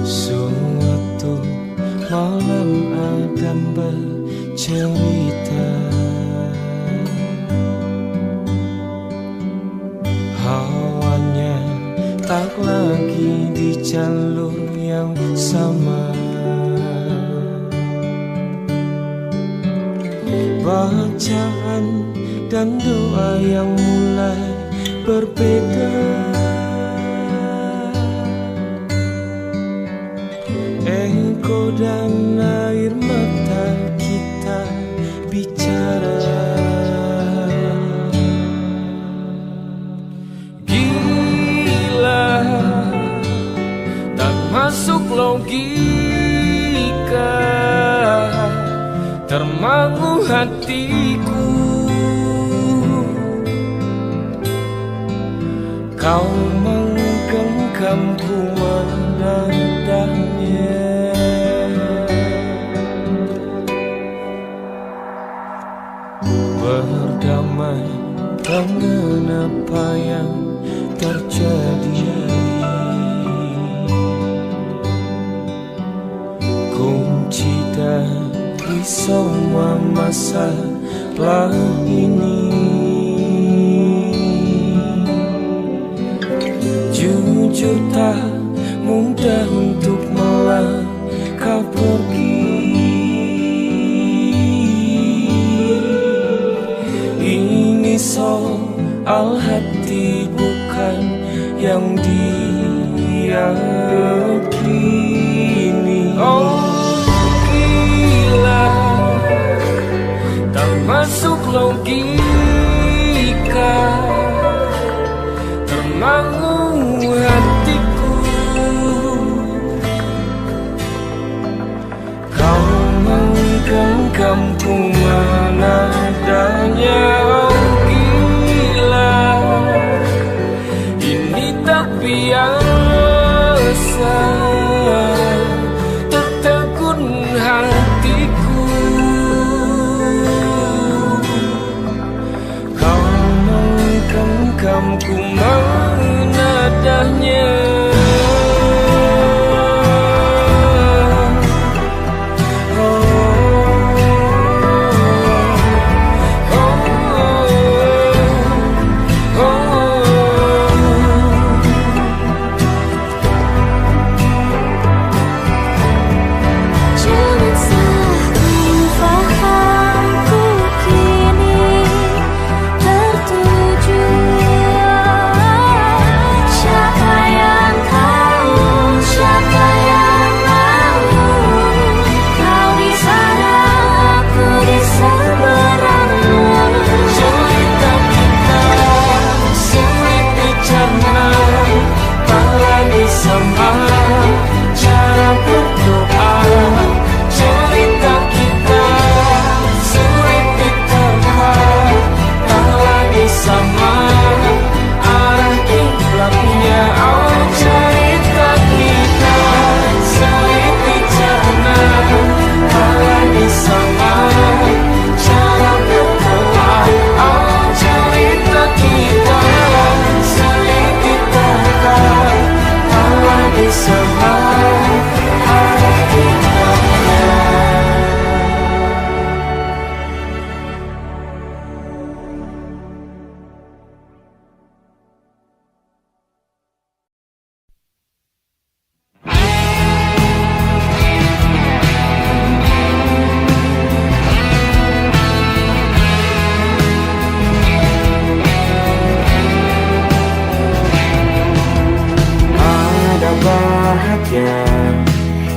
Suatu malam Adam bercerita, hawanya tak lagi di jalur yang sama. Bacaan dan doa yang mulai berbeda. Engkau dan air mata kita bicara. Gila, tak masuk logika, termangu hatiku. Kau menggenggamku menandanya. Berdamai dengan apa yang terjadi. Kunci dari semua masalah ini, jujur tak mudah untuk melangkah pergi. Ini soal hati bukan yang diyakini. Oh gila, tak masuk logika, termangu hatiku. Kau menggenggamku menadanya. Oh gila, ini tak biasa, tertegun hatiku. Kau menggenggamku menadanya.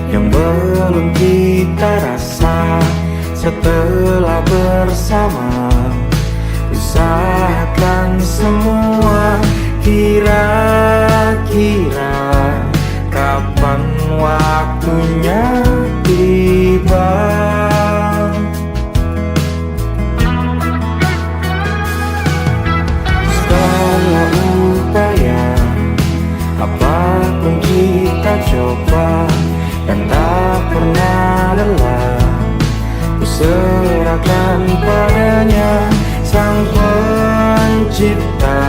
Yang belum kita rasa setelah bersama, usahakan semua. Kira-kira kapan waktunya tiba? Pencipta,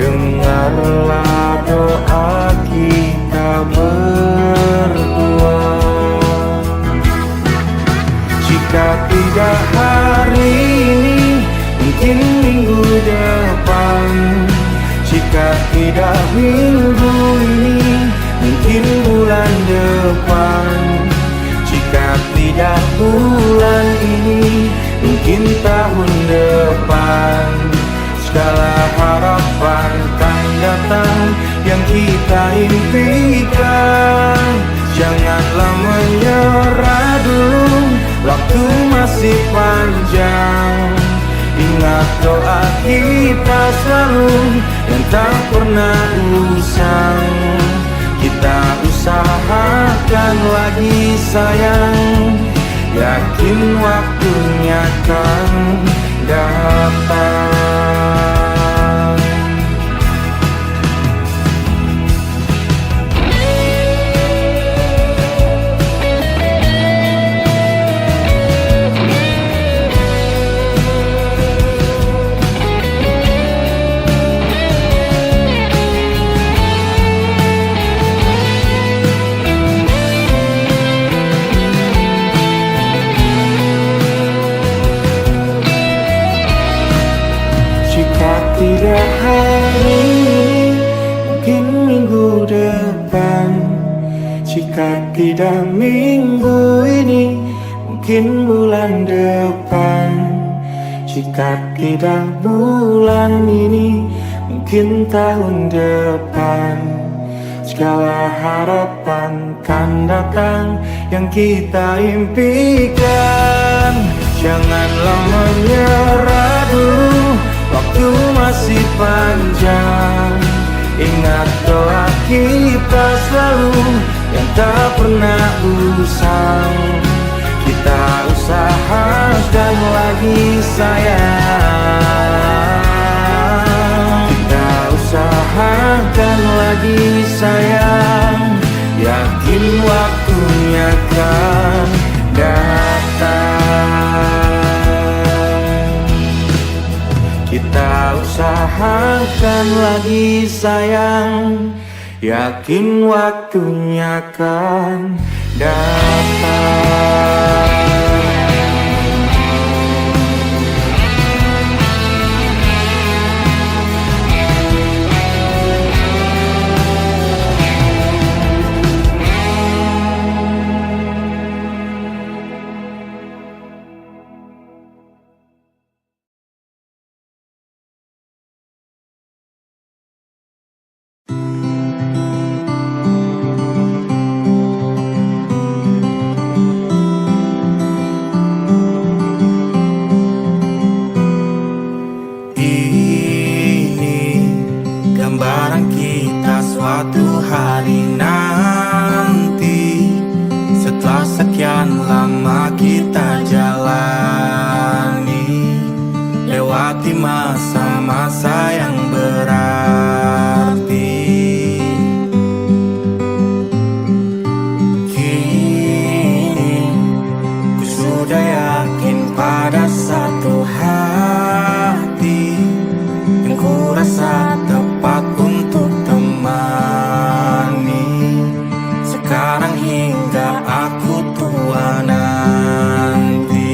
dengarlah doa kita berdua. Jika tidak hari ini, mungkin minggu depan. Jika tidak minggu ini, mungkin bulan depan. Jika tidak bulan ini, mungkin tahun depan. Segala harapan kan datang yang kita impikan. Janganlah menyerah dulu, waktu masih panjang. Ingat doa kita selalu yang tak pernah usang. Kita usahakan lagi sayang, yakin waktunya akan datang. Tidak hari ini, mungkin minggu depan. Jika tidak minggu ini, mungkin bulan depan. Jika tidak bulan ini, mungkin tahun depan. Segala harapan kan datang yang kita impikan. Janganlah menyerah dulu, waktu masih panjang. Ingat doa kita selalu yang tak pernah usang. Kita usahakan lagi sayang. Kita usahakan lagi sayang, yakin waktunya kan datang. Kita usahakan lagi sayang, yakin waktunya akan datang. Masa-masa yang berarti. Kini ku sudah yakin pada satu hati yang ku rasa tepat untuk temani. Sekarang hingga aku tua nanti,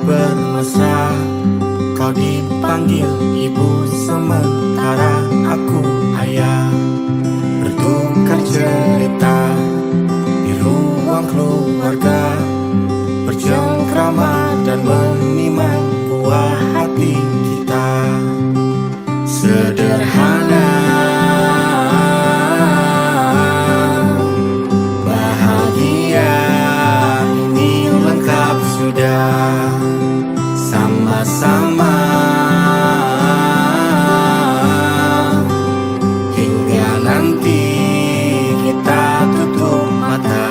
bermesra. Kau dipanggil ibu sementara aku ayah. Bertukar cerita di ruang keluarga, bercengkrama dan menimang buah hati kita. Sederhana, bahagia, ini lengkap sudah. Sama-sama hingga nanti kita tutup mata.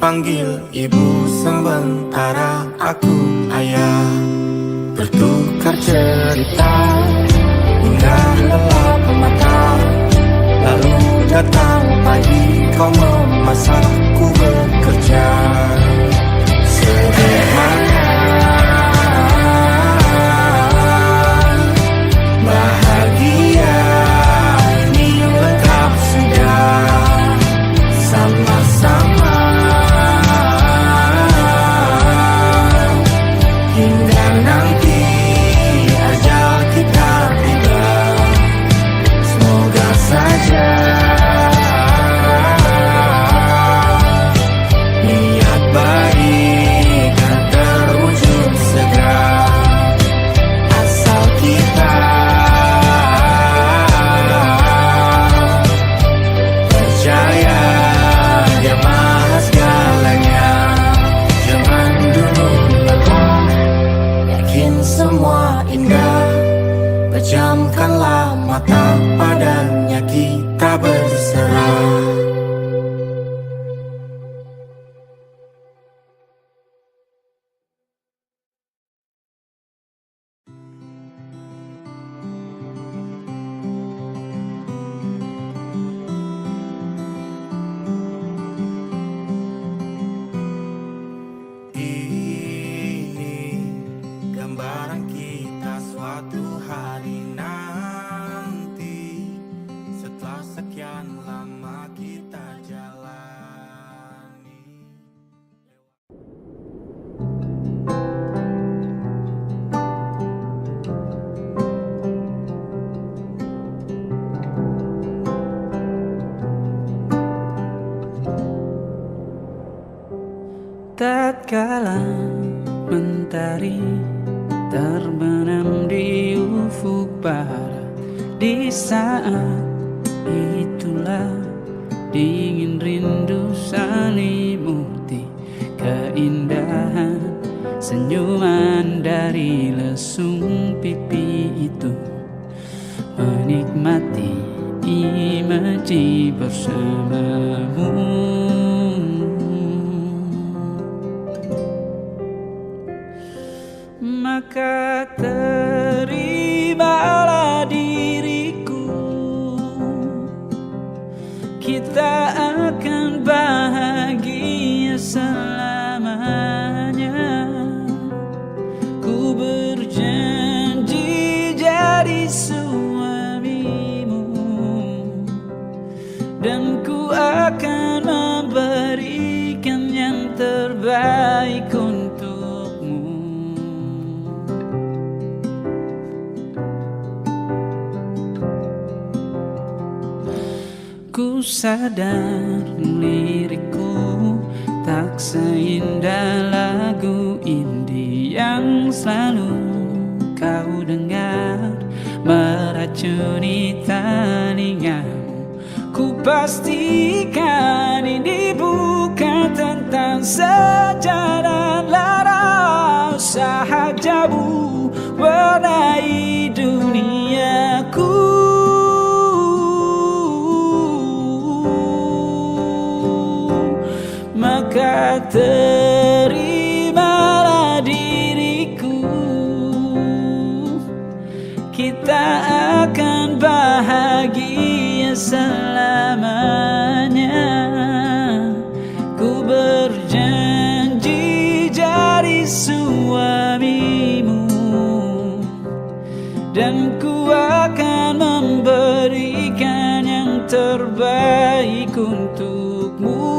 panggil ibu, sementara aku ayah. Bertukar cerita hingga lelap mata. Lalu datang pagi, kau memasak, ku bekerja. Sederhana, bahagia, ini lengkap sudah. Sama-sama hingga nanti ajal kita tiba. Semoga saja niat baik kan terwujud segera, asal kita percaya Dia Maha segalanya. Jangan dulu lelah, yakin semua indah. Pejamkanlah mata, padanya kita berserah. Ini gambaran kita suatu hari nanti, setelah sekian lama kita jalani. Tatkala mentari terbenam di ufuk barat, di saat itulah dingin rindu selimuti keindahan senyuman dari lesung pipi itu. Menikmati imaji bersamamu, maka terimalah diriku. Kita akan bahagia selamanya. Ku berjanji jadi suamimu, dan ku akan memberikan yang terbaik untukmu. Ku sadar lirikku tak seindah lagu indie yang selalu kau dengar meracuni telingamu. Ku pastikan ini bukan tentang sejarah lara, sahajamu warnai duniaku. Maka terimalah diriku. Kita akan bahagia selamanya. Ku berjanji jadi suamimu, dan ku akan memberikan yang terbaik untukmu.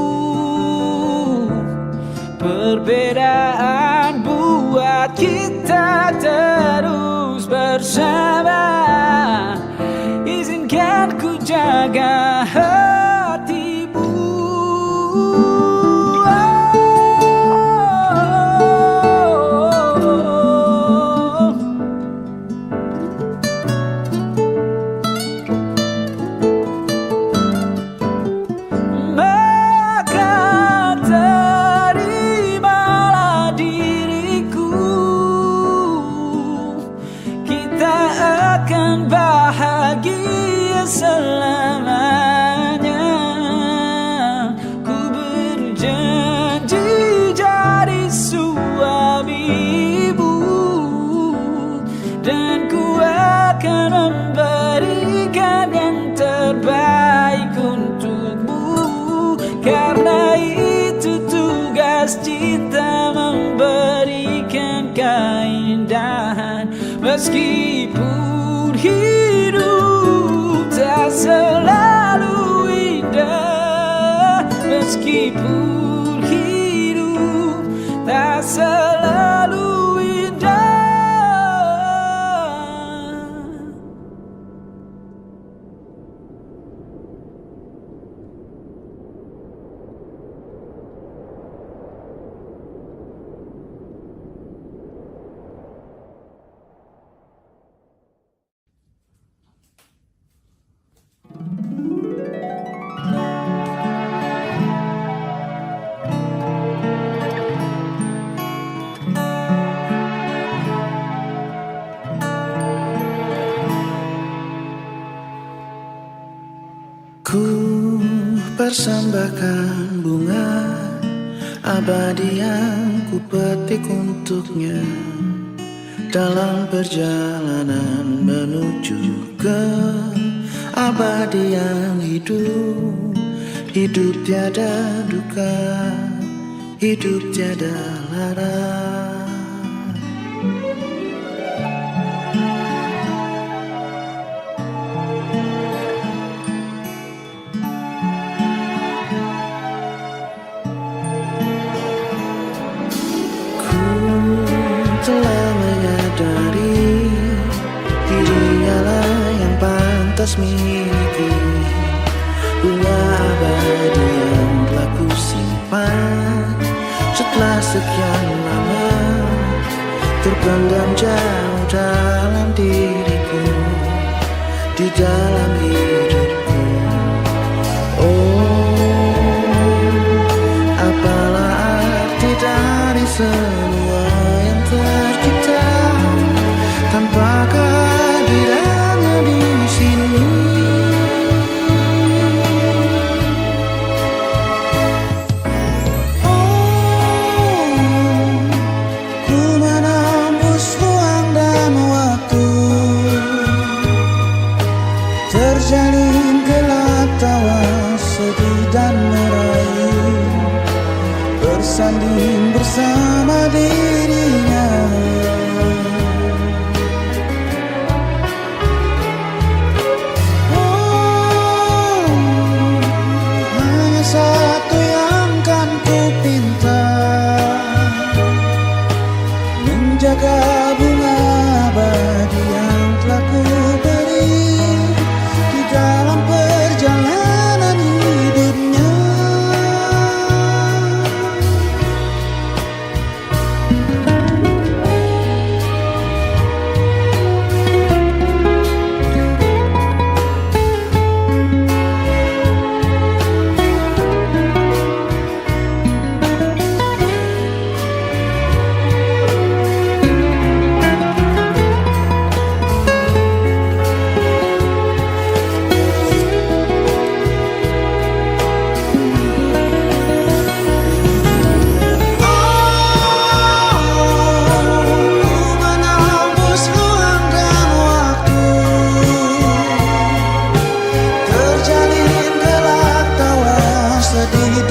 Perbedaan buat kita terus bersama. Izinkan ku jaga hatimu. Bahagia selamanya. keindahan. Meskipun hidup tak selalu indah, meskipun hidup tak selalu indah. Ku persembahkan bunga abadi yang ku petik untuknya dalam perjalanan menuju ke abadi yang hidup. Hidup tiada duka, hidup tiada lara. Telah menyadari dirinya lah yang pantas miliki bunga abadi yang telah ku simpan setelah sekian lama terpendam jauh dalam diriku, di dalam hidupku. Oh, apalah arti dari semua yang tercipta tanpa kehadirannya di sini. Oh, ku menembus ruang dan waktu, terjalin gelap tawa sedih dan merayu, bersanding bersama dirinya. Oh, hanya satu yang kan ku pinta, menjaga bunga abadi yang telah ku beri di dalam perjalanan hidupnya.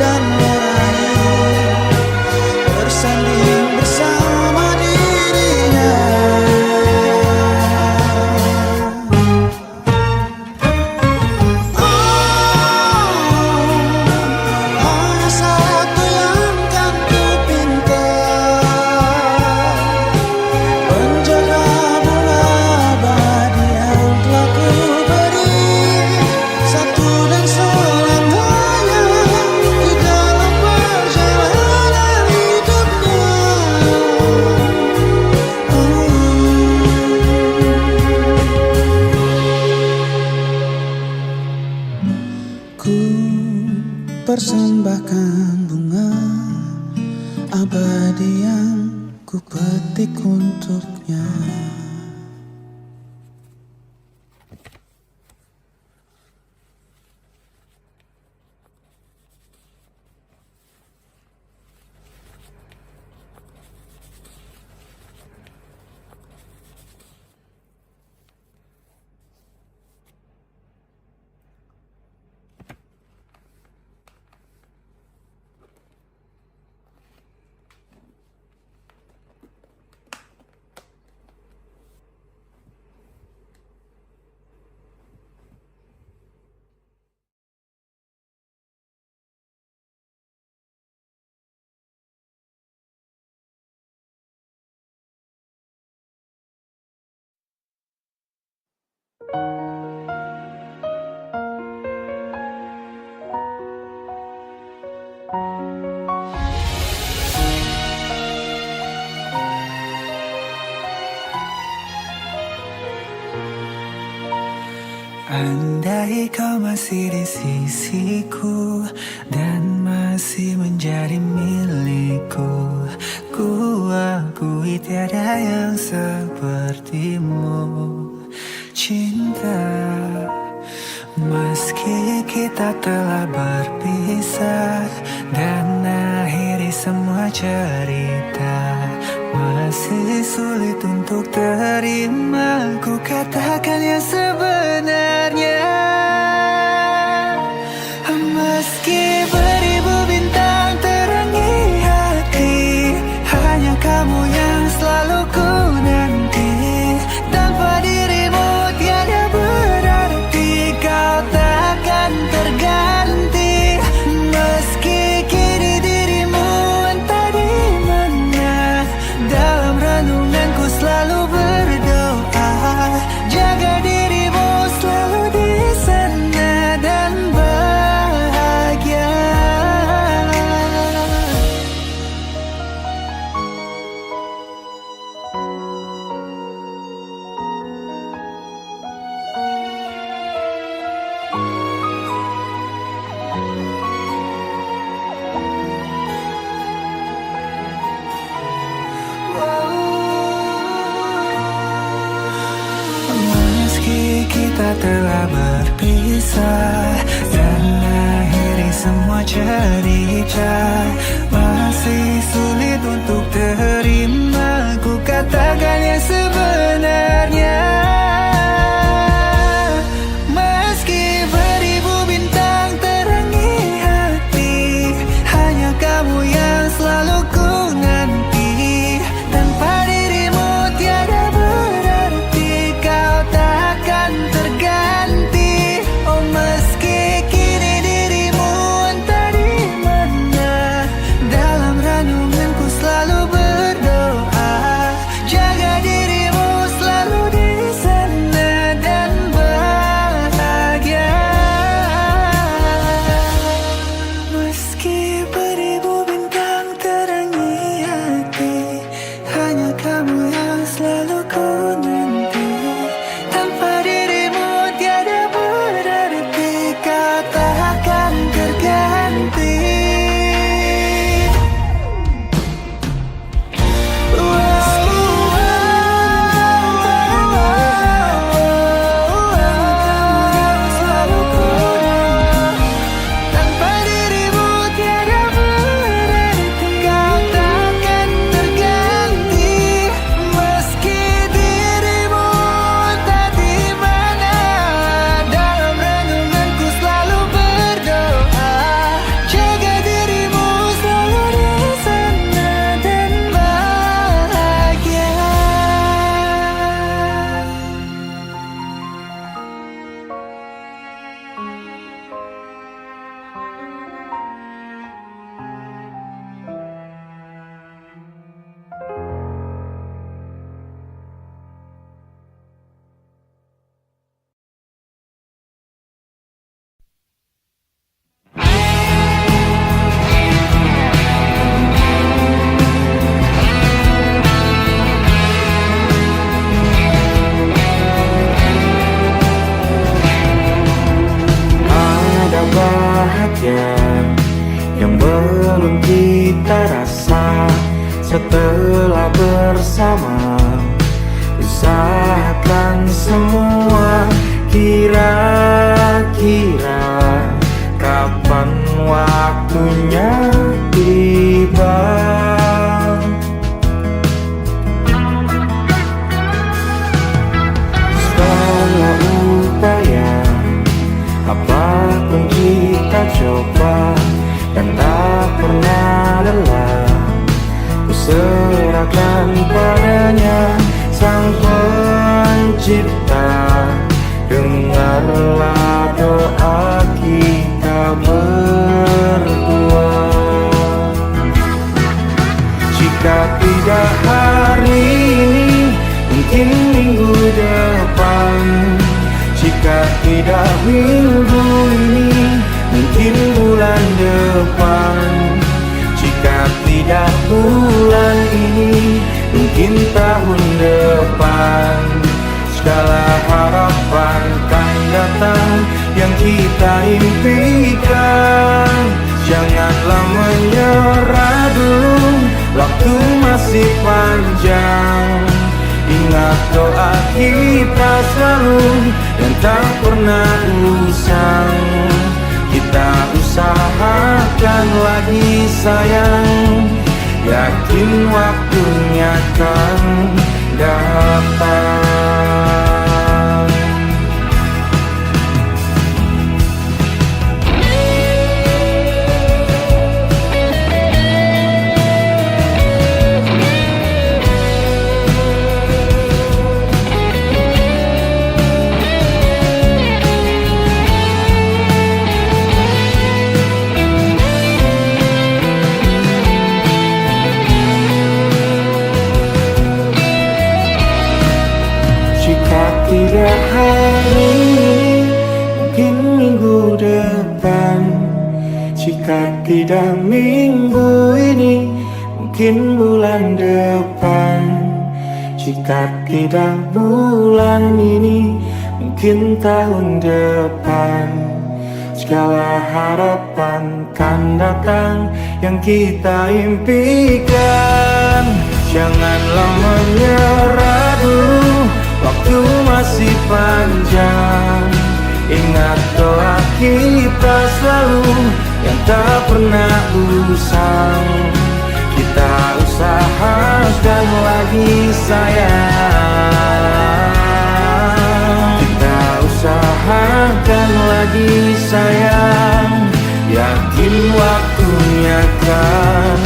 Dan merayu, bersanding bersama dirinya. Oh, hanya satu yang kan ku pinta, menjaga bunga abadi yang telah ku beri, satu dan selamanya di dalam perjalanan hidupnya. Ku persembahkan bunga abadi yang ku petik untuknya. Andai kau masih di sisiku dan masih menjadi milikku, ku akui tiada yang sepertimu. Cinta, meski kita telah berpisah dan akhiri semua cerita, masih sulit untuk terima ku katakan yang sebenarnya. Meski beribu bintang terangi hati, hanya kamu yang selalu ku nanti. Tanpa dirimu tiada berarti, kau takkan terganti. Meski kini dirimu entah di mana, dalam renunganku selalu berdoa, jaga dirimu selalu di sana dan bahagia. Meski kita telah berpisah dan akhiri semua cerita, masih sulit untuk terima ku katakan yang sebenarnya. Meski beribu bintang terangi hati, hanya kamu yang selalu ku nanti. Tanpa dirimu tiada berarti, kau takkan terganti. Oh meski kini dirimu entah di mana, dalam renunganku selalu berdoa, jaga dirimu selalu di sana dan bahagia. Meski beribu bintang terangi hati, hanya kamu yang selalu ku nanti. Tanpa dirimu tiada berarti, kau takkan terganti. Tanpa dirimu tiada berarti, kau takkan terganti. Meski dirimu entah di mana, dalam renunganku selalu berdoa, jaga dirimu selalu di sana dan bahagia. Ada bahagia yang belum kita rasa setelah bersama. Usahakan semua, kira-kira kapan waktunya tiba. Setelah upaya, apapun kita coba dan tak pernah lelah, ku serahkan padanya Sang Pencipta. Dengarlah doa kita berdua. Jika tidak hari ini, mungkin minggu depan. Jika tidak minggu ini, mungkin bulan depan. Jika tidak bulan ini, mungkin tahun depan. Segala harapan kan datang datang yang kita impikan. Janganlah menyerah dulu, waktu masih panjang. Ingat doa kita selalu dan tak pernah usang. Kita usahakan lagi sayang, yakin waktunya akan datang. Jika tidak hari ini, mungkin minggu depan. Jika tidak minggu ini, mungkin bulan depan. Jika tidak bulan ini, mungkin tahun depan. Segala harapan kan datang yang kita impikan. Janganlah menyerah dulu, waktu masih panjang. Ingat doa kita selalu yang tak pernah usang. Kita usahakan lagi sayang. Kita usahakan lagi sayang, yakin waktunya akan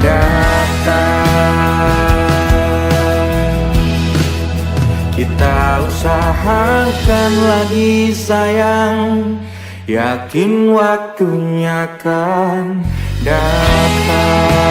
datang. Kita usahakan lagi sayang, yakin waktunya akan datang.